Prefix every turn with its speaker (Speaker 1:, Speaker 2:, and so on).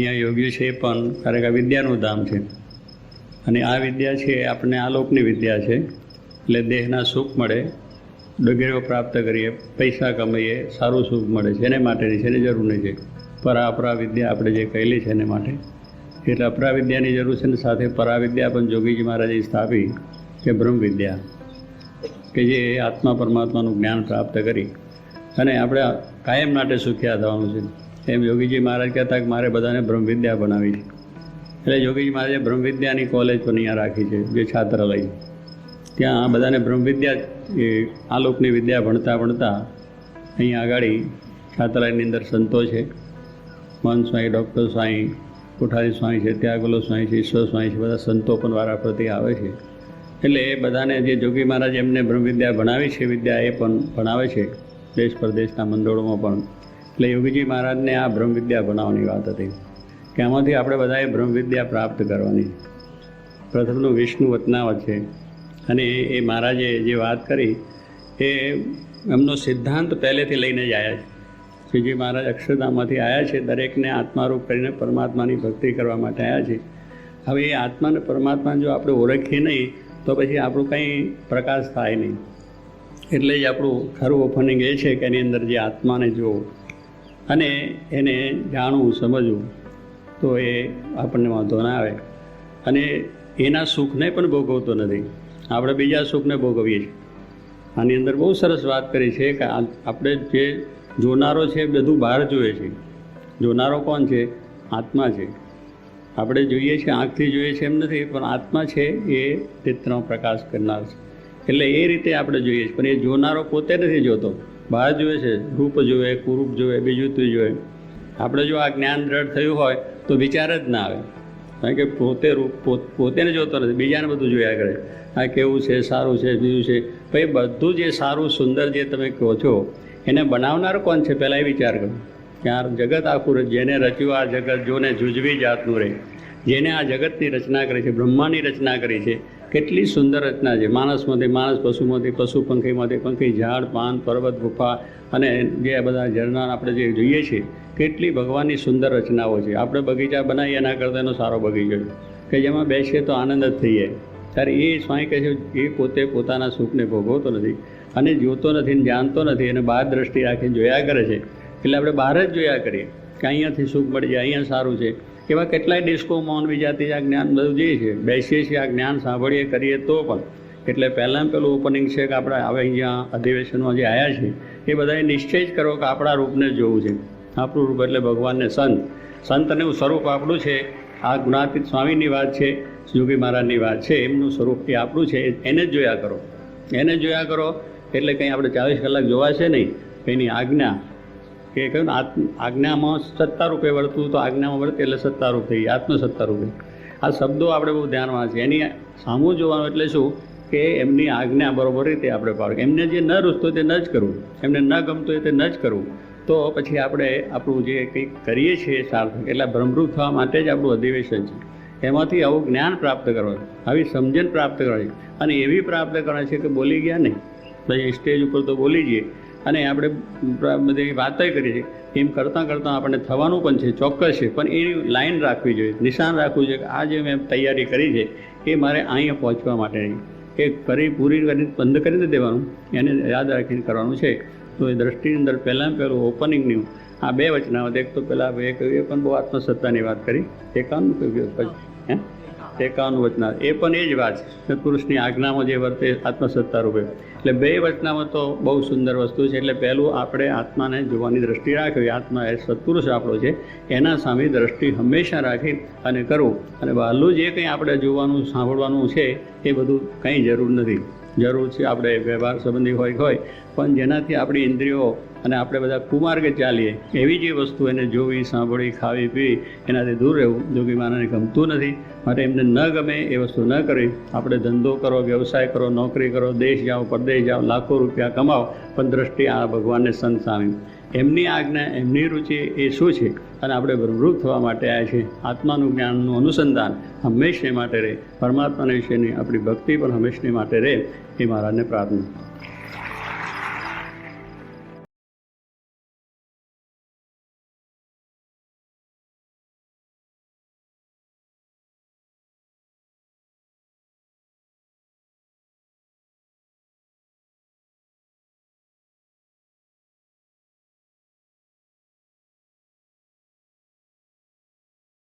Speaker 1: અહીંયા યોગી છે પણ કારણ કે આ વિદ્યાનું ધામ છે અને આ વિદ્યા છે આપણને આલોકની વિદ્યા છે. એટલે દેહના સુખ મળે, ડિગ્રીઓ પ્રાપ્ત કરીએ, પૈસા કમાઈએ, સારું સુખ મળે છે, એને માટેની છે, એની જરૂર નહીં છે. પરા વિદ્યા આપણે જે કહેલી છે એને માટે. એટલે અપરા વિદ્યાની જરૂર છે ને સાથે પરાવિદ્યા પણ જોગીજી મહારાજે સ્થાપી કે બ્રહ્મ વિદ્યા, કે જે આત્મા પરમાત્માનું જ્ઞાન પ્રાપ્ત કરી અને આપણે કાયમ માટે સુખ્યા થવાનું છે. એમ યોગીજી મહારાજ કહેતા કે મારે બધાને બ્રહ્મવિદ્યા બનાવી છે. એટલે યોગીજી મહારાજે બ્રહ્મવિદ્યાની કોલેજ પણ અહીંયા રાખી છે, જે છાત્રાલય. ત્યાં બધાને બ્રહ્મવિદ્યા એ આલોકની વિદ્યા ભણતા અહીંયા આગળ છાત્રાલયની અંદર સંતો છે, મહંત સ્વામી, ડૉક્ટર સ્વામી, કોઠારી સ્વામી છે, ત્યાગલો સ્વામી છે, ઈશ્વર સ્વામી છે, બધા સંતો પણ વારાફરતી આવે છે. એટલે એ બધાને જે જોગી મહારાજ એમને બ્રહ્મવિદ્યા ભણાવી છે, વિદ્યા એ પણ ભણાવે છે દેશ પરદેશના મંડળોમાં પણ. એટલે યોગીજી મહારાજને આ બ્રહ્મવિદ્યા ભણાવવાની વાત હતી કે આમાંથી આપણે બધાએ બ્રહ્મવિદ્યા પ્રાપ્ત કરવાની. પ્રથમનું વિષ્ણુ વતનાવત છે અને એ મહારાજે જે વાત કરી એ એમનો સિદ્ધાંત પહેલેથી લઈને જ આવ્યા છે. શ્રીજી મહારાજ અક્ષરધામમાંથી આવ્યા છે, દરેકને આત્મારૂપ કરીને પરમાત્માની ભક્તિ કરવા માટે આવ્યા છે. હવે એ આત્મા અને પરમાત્માને જો આપણે ઓળખીએ નહીં તો પછી આપણું કંઈ પ્રકાશ થાય નહીં. એટલે જ આપણું ખરું ઓપનિંગ એ છે કે એની અંદર જે આત્માને જોવું અને એને જાણવું, સમજવું, તો એ આપણને વાંધો ના આવે અને એના સુખને પણ ભોગવતો નથી. આપણે બીજા સુખને ભોગવીએ છીએ. આની અંદર બહુ સરસ વાત કરી છે કે આપણે જે જોનારો છે બધું બહાર જોઈએ છે. જોનારો કોણ છે? આત્મા છે. આપણે જોઈએ છીએ, આંખથી જોઈએ છે એમ નથી, પણ આત્મા છે એ ચિત્રનો પ્રકાશ કરનાર છે. એટલે એ રીતે આપણે જોઈએ છીએ, પણ એ જોનારો પોતે નથી જોતો, બહાર જોઈએ છે. રૂપ જોવે, કુરૂપ જોવે, બીજું તું જોવે. આપણે જો આ જ્ઞાન દ્રઢ થયું હોય તો વિચાર જ ના આવે, કારણ કે પોતેને જોતો નથી, બીજાને બધું જોયા કરે. આ કેવું છે, સારું છે, બીજું છે. ભાઈ બધું જે સારું સુંદર જે તમે કહો છો એને બનાવનાર કોણ છે પહેલાં એ વિચાર કરો. કે આ જગત આખું જેને રચ્યું આ જગત જોને જુજવી જાતનું રહે, જેને આ જગતની રચના કરી છે, બ્રહ્માંડની રચના કરી છે, કેટલી સુંદર રચના છે. માણસમાંથી માણસ, પશુમાંથી પશુ, પંખીમાંથી પંખી, ઝાડ, પાન, પર્વત, ગુફા અને જે બધા ઝરણા આપણે જે જોઈએ છીએ, કેટલી ભગવાનની સુંદર રચનાઓ છે. આપણે બગીચા બનાવીએ એના કરતાં એનો સારો બગીચો છે કે જેમાં બેસીએ તો આનંદ જ થઈ જાય. ત્યારે એ સ્વામી કહે છે એ પોતે પોતાના સુખને ભોગવતો નથી અને જોતો નથી ને જાણતો નથી, અને બહાર દ્રષ્ટિ રાખીને જોયા કરે છે. એટલે આપણે બહાર જ જોયા કરીએ કે અહીંયાથી સુખ મળી જાય, અહીંયા સારું છે. એવા કેટલાય ડિસ્કો, મૌન, વિજાતિ આ જ્ઞાન બધું જે છે, બેસીએ છીએ, આ જ્ઞાન સાંભળીએ કરીએ તો પણ. એટલે પહેલાં પેલું ઓપનિંગ છે કે આપણે હવે અહીંયા અધિવેશનમાં જે આવ્યા છે એ બધાએ નિશ્ચય જ કરો કે આપણા રૂપને જ જોવું છે. આપણું રૂપ એટલે ભગવાનને સંતનું સ્વરૂપ આપણું છે. આ ગુણાતીત સ્વામીની વાત છે, યોગી મહારાજની વાત છે, એમનું સ્વરૂપ એ આપણું છે. એને જ જોયા કરો, એને જ જોયા કરો. એટલે કંઈ આપણે 24 કલાક જોવા છે નહીં. એની આજ્ઞા કે કહ્યું ને આજ્ઞામાં સત્તારૂપે વર્તવું, તો આજ્ઞામાં વર્તે એટલે સત્તારૂપ થઈ, આત્મસત્તારૂપે. આ શબ્દો આપણે બહુ ધ્યાનમાં છે. એની સામું જોવાનું એટલે શું કે એમની આજ્ઞા બરોબર રીતે આપણે પાડવું. એમને જે ન રૂચતું તે ન જ કરવું, એમને ન ગમતું હોય તે ન જ કરવું. તો પછી આપણે આપણું જે કંઈક કરીએ છીએ સાર્થક. એટલે બ્રહ્મરૂપ થવા માટે જ આપણું અધિવેશન છે. એમાંથી આવું જ્ઞાન પ્રાપ્ત કરવાનું, આવી સમજણ પ્રાપ્ત કરવાની, અને એવી પ્રાપ્ત કરવાની છે કે બોલી ગયા નહીં, પછી સ્ટેજ ઉપર તો બોલી જઈએ અને આપણે બધી વાતો કરીએ છીએ. એમ કરતાં કરતાં આપણને થવાનું પણ છે, ચોક્કસ છે. પણ એ લાઈન રાખવી જોઈએ, નિશાન રાખવું જોઈએ કે આ જે મેં તૈયારી કરી છે એ મારે અહીંયા પહોંચવા માટે નહીં. એ પૂરી કરીને બંધ કરી નથી દેવાનું, એને યાદ રાખીને કરવાનું છે. તો એ દ્રષ્ટિની અંદર પહેલું ઓપનિંગનું આ 2 વચનાવત. એક તો પહેલાં એ કહ્યું, એ પણ બહુ આત્મસત્તાની વાત કરી. 51 વચનાવત એ પણ એ જ વાત છે, પુરુષની આજ્ઞામાં જે વર્તે આત્મસત્તા રૂપે. એટલે 2 વચનાવત તો બહુ સુંદર વસ્તુ છે. એટલે પહેલું આપણે આત્માને જોવાની દ્રષ્ટિ રાખવી. આત્મા એ સત્પુરુષ આપણો છે, એના સામે દ્રષ્ટિ હંમેશા રાખી અને કરવું. અને બહારનું જે કંઈ આપણે જોવાનું, સાંભળવાનું છે એ બધું કંઈ જરૂર નથી. જરૂર છે આપણે વ્યવહાર સંબંધી હોય, પણ જેનાથી આપણી ઇન્દ્રિયો અને આપણે બધા કુમાર્ગે ચાલીએ એવી જે વસ્તુ એને જોવી, સાંભળવી, ખાવી, પીવી, એનાથી દૂર રહેવું. જોગી મહારાજને ગમતું નથી, માટે એમને ન ગમે એ વસ્તુ ન કરવી. આપણે ધંધો કરો, વ્યવસાય કરો, નોકરી કરો, દેશ જાઓ, પરદેશ જાઓ, લાખો રૂપિયા કમાઓ, પણ દ્રષ્ટિ આ ભગવાનને સંત સામે. એમની આજ્ઞા, એમની રુચિ એ શું છે, અને આપણે બ્રહ્મરૂપ થવા માટે આવ્યા છીએ. આત્માનું જ્ઞાનનું અનુસંધાન હંમેશને માટે રહે, પરમાત્માના વિશેની આપણી ભક્તિ પણ હંમેશને માટે રહે, એ મહારાજને પ્રાર્થના.